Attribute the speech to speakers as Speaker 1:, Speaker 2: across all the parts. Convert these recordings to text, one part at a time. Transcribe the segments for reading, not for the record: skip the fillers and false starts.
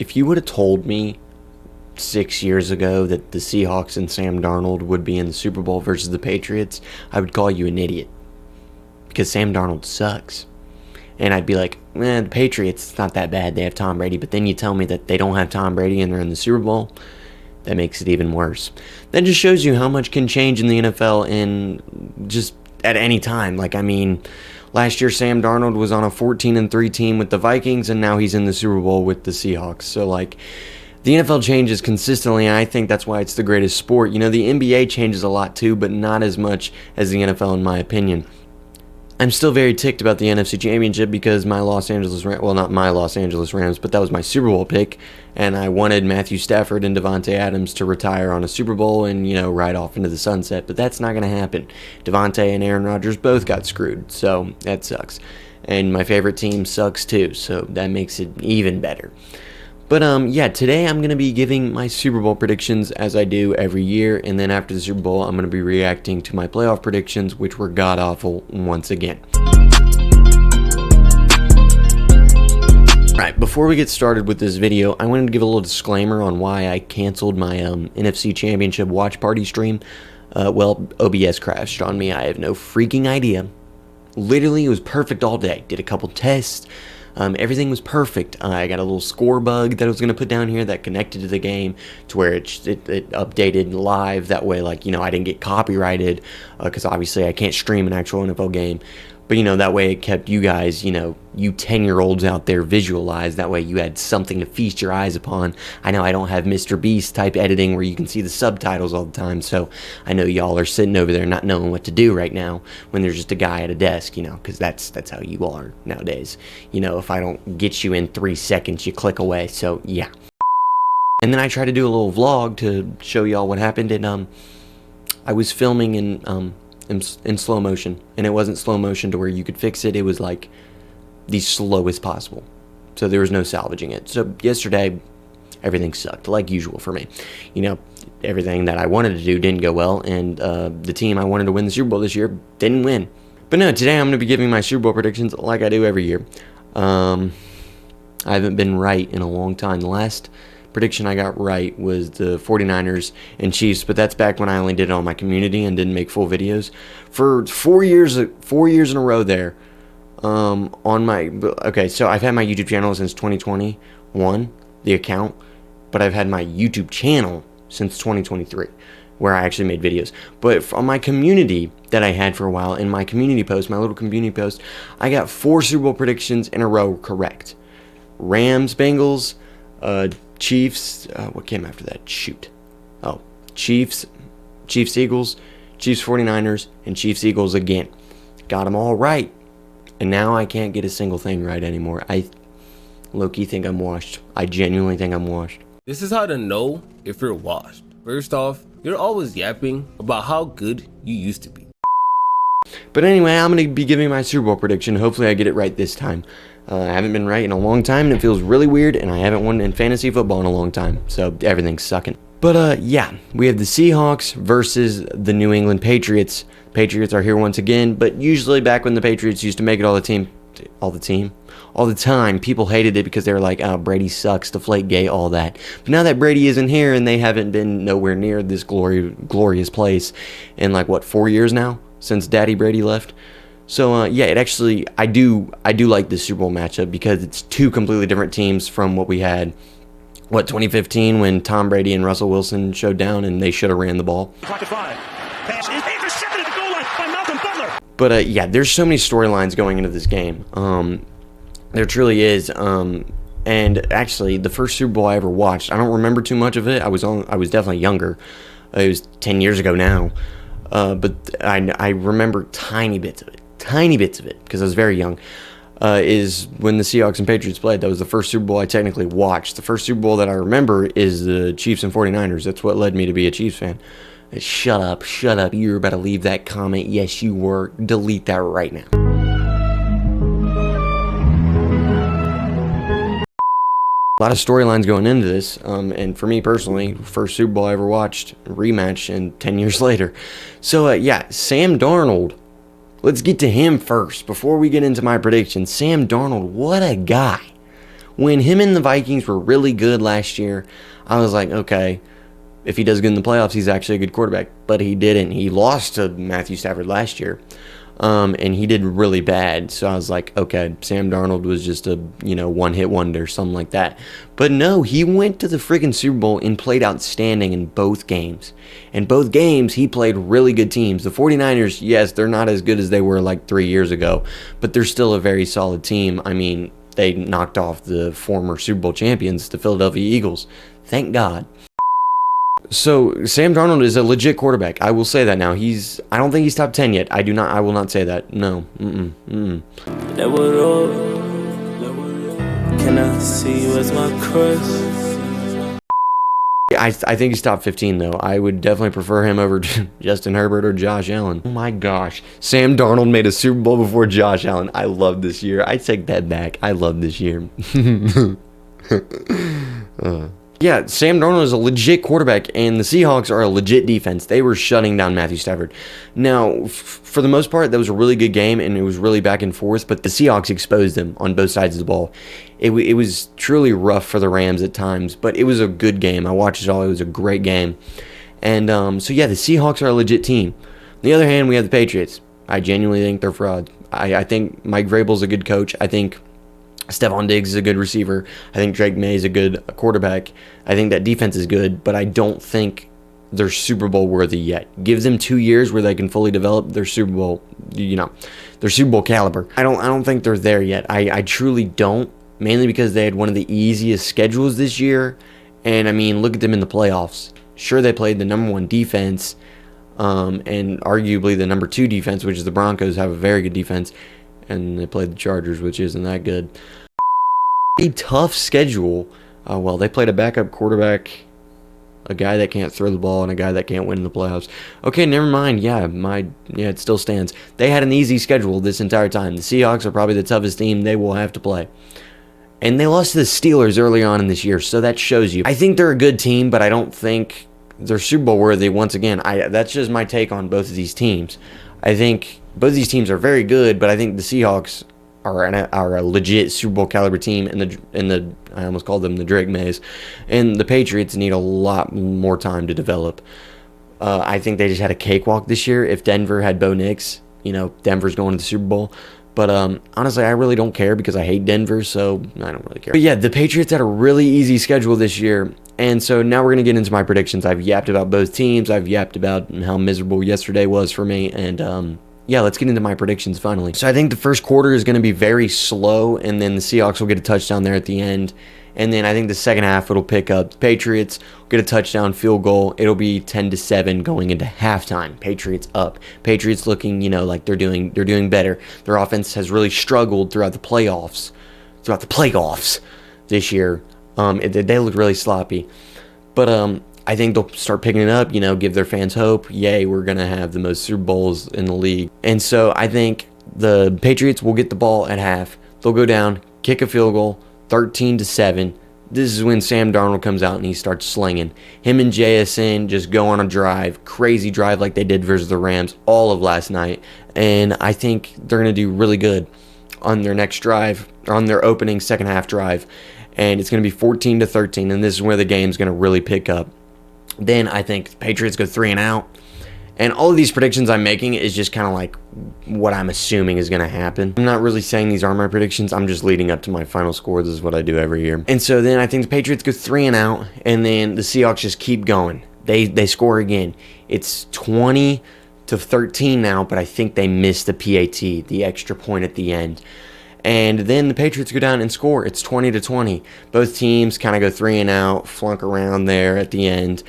Speaker 1: If you would have told me 6 years ago that the Seahawks and Sam Darnold would be in the Super Bowl versus the Patriots, I would call you an idiot. Because Sam Darnold sucks. And I'd be like, the Patriots, it's not that bad. They have Tom Brady. But then you tell me that they don't have Tom Brady and they're in the Super Bowl. That makes it even worse. That just shows you how much can change in the NFL in just at any time. Last year Sam Darnold was on a 14-3 team with the Vikings, and now he's in the Super Bowl with the Seahawks. So, the NFL changes consistently, and I think that's why it's the greatest sport. The NBA changes a lot too, but not as much as the NFL, in my opinion. I'm still very ticked about the NFC Championship because my Los Angeles Rams, well, not my Los Angeles Rams, but that was my Super Bowl pick, and I wanted Matthew Stafford and Davante Adams to retire on a Super Bowl and, ride off into the sunset, but that's not going to happen. Davante and Aaron Rodgers both got screwed, so that sucks. And my favorite team sucks too, so that makes it even better. But today I'm going to be giving my Super Bowl predictions as I do every year, and then after the Super Bowl I'm going to be reacting to my playoff predictions, which were god-awful once again. Alright, before we get started with this video, I wanted to give a little disclaimer on why I canceled my NFC Championship watch party stream. OBS crashed on me. I have no freaking idea. Literally, it was perfect all day. Did a couple tests. Everything was perfect. I got a little score bug that I was going to put down here that connected to the game to where it updated live. That way, I didn't get copyrighted because obviously I can't stream an actual NFL game. But, that way it kept you guys, you 10-year-olds out there visualized. That way you had something to feast your eyes upon. I know I don't have Mr. Beast type editing where you can see the subtitles all the time. So I know y'all are sitting over there not knowing what to do right now when there's just a guy at a desk, because that's how you are nowadays. If I don't get you in 3 seconds, you click away. So, yeah. And then I tried to do a little vlog to show y'all what happened. And I was filming in slow motion, and it wasn't slow motion to where you could fix it. It was the slowest possible, so there was no salvaging it. So yesterday everything sucked like usual for me. Everything that I wanted to do didn't go well, and the team I wanted to win the Super Bowl this year didn't win. But no, today I'm going to be giving my Super Bowl predictions like I do every year. I haven't been right in a long time. The last prediction I got right was the 49ers and Chiefs, but that's back when I only did it on my community and didn't make full videos. For 4 years in a row there, so I've had my YouTube channel since 2021, the account, but I've had my YouTube channel since 2023, where I actually made videos. But on my community that I had for a while, in my community post, my little community post, I got 4 Super Bowl predictions in a row correct. Rams, Bengals, Chiefs, what came after that? Chiefs, Eagles, Chiefs 49ers, and Chiefs Eagles again. Got them all right. And now I can't get a single thing right anymore. I low-key think I'm washed. I genuinely think I'm washed.
Speaker 2: This is how to know if you're washed. First off, you're always yapping about how good you used to be.
Speaker 1: But anyway, I'm going to be giving my Super Bowl prediction. Hopefully I get it right this time. I haven't been right in a long time, and it feels really weird, and I haven't won in fantasy football in a long time, so everything's sucking. But we have the Seahawks versus the New England Patriots. Patriots are here once again, but usually back when the Patriots used to make it all the time, people hated it because they were like, oh, Brady sucks, Deflategate, all that. But now that Brady isn't here, and they haven't been nowhere near this glorious place in 4 years now since Daddy Brady left. So, I do like this Super Bowl matchup because it's 2 completely different teams from what we had, 2015 when Tom Brady and Russell Wilson showed down and they should have ran the ball.
Speaker 3: Pass is intercepted at the goal line by Malcolm Butler.
Speaker 1: But, there's so many storylines going into this game. There truly is. And actually, the first Super Bowl I ever watched, I don't remember too much of it. I was definitely younger. It was 10 years ago now. But I remember tiny bits of it because I was very young, is when the Seahawks and Patriots played. That was the first Super Bowl I technically watched. The first Super Bowl that I remember is the Chiefs and 49ers. That's what led me to be a Chiefs fan. Shut up. You were about to leave that comment. Yes, you were. Delete that right now. A lot of storylines going into this, and for me personally, first Super Bowl I ever watched, rematch, and 10 years later. So, Sam Darnold. Let's get to him first before we get into my predictions. Sam Darnold, what a guy. When him and the Vikings were really good last year, I was like, okay, if he does good in the playoffs, he's actually a good quarterback. But he didn't. He lost to Matthew Stafford last year. And he did really bad. So I was like, okay, Sam Darnold was just a, one-hit wonder, something like that. But no, he went to the freaking Super Bowl and played outstanding in both games. In both games, he played really good teams. The 49ers, yes, they're not as good as they were like 3 years ago, but they're still a very solid team. I mean, they knocked off the former Super Bowl champions, the Philadelphia Eagles. Thank God. So Sam Darnold is a legit quarterback. I will say that now. I don't think he's top 10 yet. I will not say that. No.
Speaker 4: Can I see you as my crush?
Speaker 1: I think he's top 15 though. I would definitely prefer him over Justin Herbert or Josh Allen. Oh my gosh. Sam Darnold made a Super Bowl before Josh Allen. I love this year. I take that back. I love this year. Yeah, Sam Darnold is a legit quarterback, and the Seahawks are a legit defense. They were shutting down Matthew Stafford. Now, for the most part, that was a really good game, and it was really back and forth, but the Seahawks exposed them on both sides of the ball. It was truly rough for the Rams at times, but it was a good game. I watched it all. It was a great game. And so, yeah, the Seahawks are a legit team. On the other hand, we have the Patriots. I genuinely think they're frauds. I think Mike Vrabel's a good coach. I think Stephon Diggs is a good receiver. I think Drake May is a good quarterback. I think that defense is good, but I don't think they're Super Bowl worthy yet. Give them 2 years where they can fully develop their Super Bowl, their Super Bowl caliber. I don't think they're there yet. I truly don't, mainly because they had one of the easiest schedules this year. And I mean, look at them in the playoffs. Sure, they played the number 1 defense, and arguably the number 2 defense, which is the Broncos, have a very good defense. And they played the Chargers, which isn't that good. A tough schedule. Well, they played a backup quarterback, a guy that can't throw the ball, and a guy that can't win in the playoffs. Okay, never mind. Yeah, it still stands. They had an easy schedule this entire time. The Seahawks are probably the toughest team they will have to play. And they lost to the Steelers early on in this year, so that shows you. I think they're a good team, but I don't think they're Super Bowl worthy once again. That's just my take on both of these teams. I think both of these teams are very good, but I think the Seahawks are a legit Super Bowl caliber team, and I almost called them the Drake Mays, and the Patriots need a lot more time to develop. I think they just had a cakewalk this year. If Denver had Bo Nix, Denver's going to the Super Bowl. But honestly, I really don't care because I hate Denver, so I don't really care. But yeah, the Patriots had a really easy schedule this year. And so now we're going to get into my predictions. I've yapped about both teams. I've yapped about how miserable yesterday was for me. And yeah, let's get into my predictions finally. So I think the first quarter is going to be very slow, and then the Seahawks will get a touchdown there at the end. And then I think the second half it'll pick up. The Patriots will get a touchdown, field goal. It'll be 10-7 going into halftime. Patriots up. Patriots looking, like they're doing better. Their offense has really struggled throughout the playoffs this year. They look really sloppy. But I think they'll start picking it up, give their fans hope. Yay, we're going to have the most Super Bowls in the league. And so I think the Patriots will get the ball at half. They'll go down, kick a field goal, 13-7. This is when Sam Darnold comes out and he starts slinging. Him and JSN just go on a drive, crazy drive like they did versus the Rams all of last night. And I think they're going to do really good on their next drive, on their opening second half drive. And it's going to be 14-13, and this is where the game's going to really pick up. Then I think the Patriots go 3-and-out. And all of these predictions I'm making is just kind of like what I'm assuming is going to happen. I'm not really saying these are my predictions. I'm just leading up to my final score. This is what I do every year. And so then I think the Patriots go 3-and-out, and then the Seahawks just keep going. They score again. It's 20-13 now, but I think they missed the PAT, the extra point at the end. And then the Patriots go down and score. It's 20-20. Both teams kind of go 3-and-out, flunk around there at the end.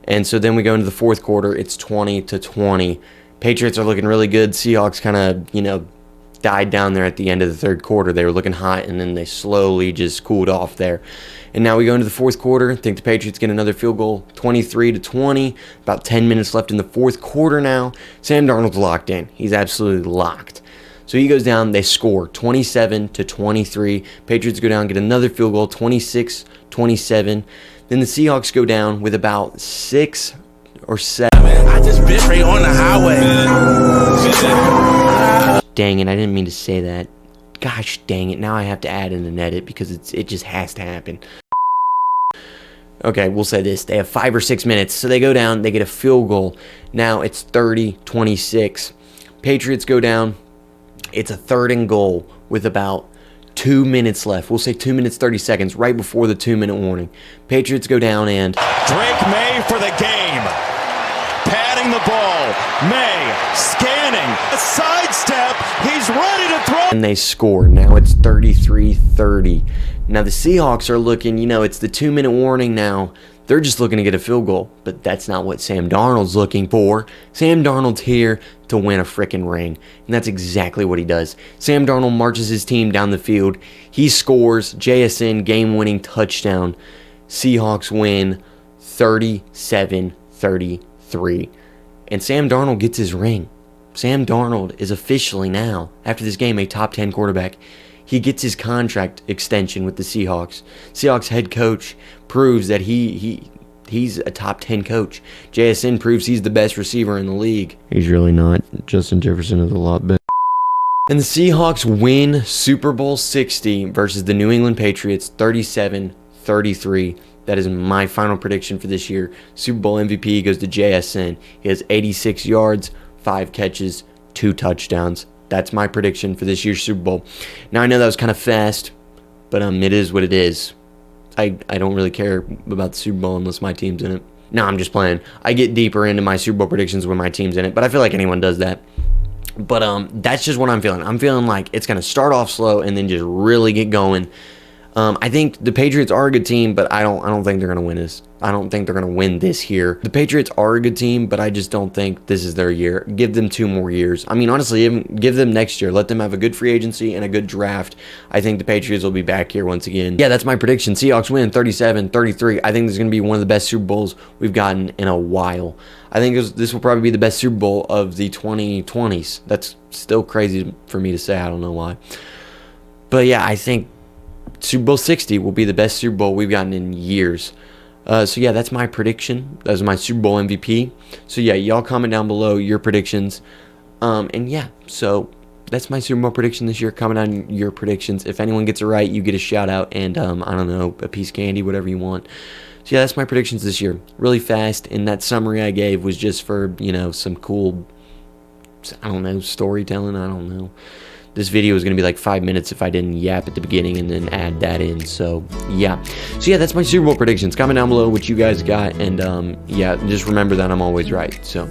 Speaker 1: And so then we go into the fourth quarter. It's 20-20. Patriots are looking really good. Seahawks kind of, died down there at the end of the third quarter. They were looking hot, and then they slowly just cooled off there. And now we go into the fourth quarter. I think the Patriots get another field goal, 23-20. About 10 minutes left in the fourth quarter now. Sam Darnold's locked in. He's absolutely locked. So he goes down. They score 27-23. Patriots go down, get another field goal, 26-27. Then the Seahawks go down with about 6 or 7.
Speaker 4: I just bit right on the highway.
Speaker 1: Dang it, I didn't mean to say that. Gosh dang it, now I have to add in an edit because it just has to happen. Okay, we'll say this. They have 5 or 6 minutes, so they go down, they get a field goal. Now it's 30-26. Patriots go down. It's a 3rd and goal with about 2 minutes left. We'll say 2 minutes, 30 seconds, right before the 2-minute warning. Patriots go down and...
Speaker 3: Drake May for the game. Patting the ball. May scanning. A sidestep. He's ready to throw.
Speaker 1: And they score. Now it's 33-30. Now the Seahawks are looking, you know, it's the 2-minute warning now. They're just looking to get a field goal, but that's not what Sam Darnold's looking for. Sam Darnold's here to win a frickin' ring, and that's exactly what he does. Sam Darnold marches his team down the field. He scores, JSN game-winning touchdown. Seahawks win 37-33, and Sam Darnold gets his ring. Sam Darnold is officially now, after this game, a top 10 quarterback. He gets his contract extension with the Seahawks. Seahawks head coach proves that he's a top 10 coach. JSN proves he's the best receiver in the league. He's really not. Justin Jefferson is a lot better. And the Seahawks win Super Bowl 60 versus the New England Patriots 37-33. That is my final prediction for this year. Super Bowl MVP goes to JSN. He has 86 yards, 5 catches, 2 touchdowns. That's my prediction for this year's Super Bowl. Now, I know that was kind of fast, but it is what it is. I don't really care about the Super Bowl unless my team's in it. No, I'm just playing. I get deeper into my Super Bowl predictions when my team's in it, but I feel like anyone does that. But that's just what I'm feeling. I'm feeling like it's going to start off slow and then just really get going. I think the Patriots are a good team, but I don't think they're going to win this. I don't think they're going to win this year. The Patriots are a good team, but I just don't think this is their year. Give them 2 more years. I mean, honestly, give them next year. Let them have a good free agency and a good draft. I think the Patriots will be back here once again. Yeah, that's my prediction. Seahawks win 37-33. I think this is going to be one of the best Super Bowls we've gotten in a while. I think this will probably be the best Super Bowl of the 2020s. That's still crazy for me to say. I don't know why. But yeah, I think Super Bowl 60 will be the best Super Bowl we've gotten in years. So yeah, that's my prediction. That was my Super Bowl MVP. So yeah, y'all comment down below your predictions. And yeah, so that's my Super Bowl prediction this year. Comment on your predictions. If anyone gets it right, you get a shout out and I don't know, a piece of candy, whatever you want. So yeah, that's my predictions this year. Really fast, and that summary I gave was just for, you know, some cool, I don't know, storytelling. I don't know. This video is going to be like 5 minutes if I didn't yap at the beginning and then add that in. So yeah, that's my Super Bowl predictions. Comment down below what you guys got, and yeah, just remember that I'm always right. So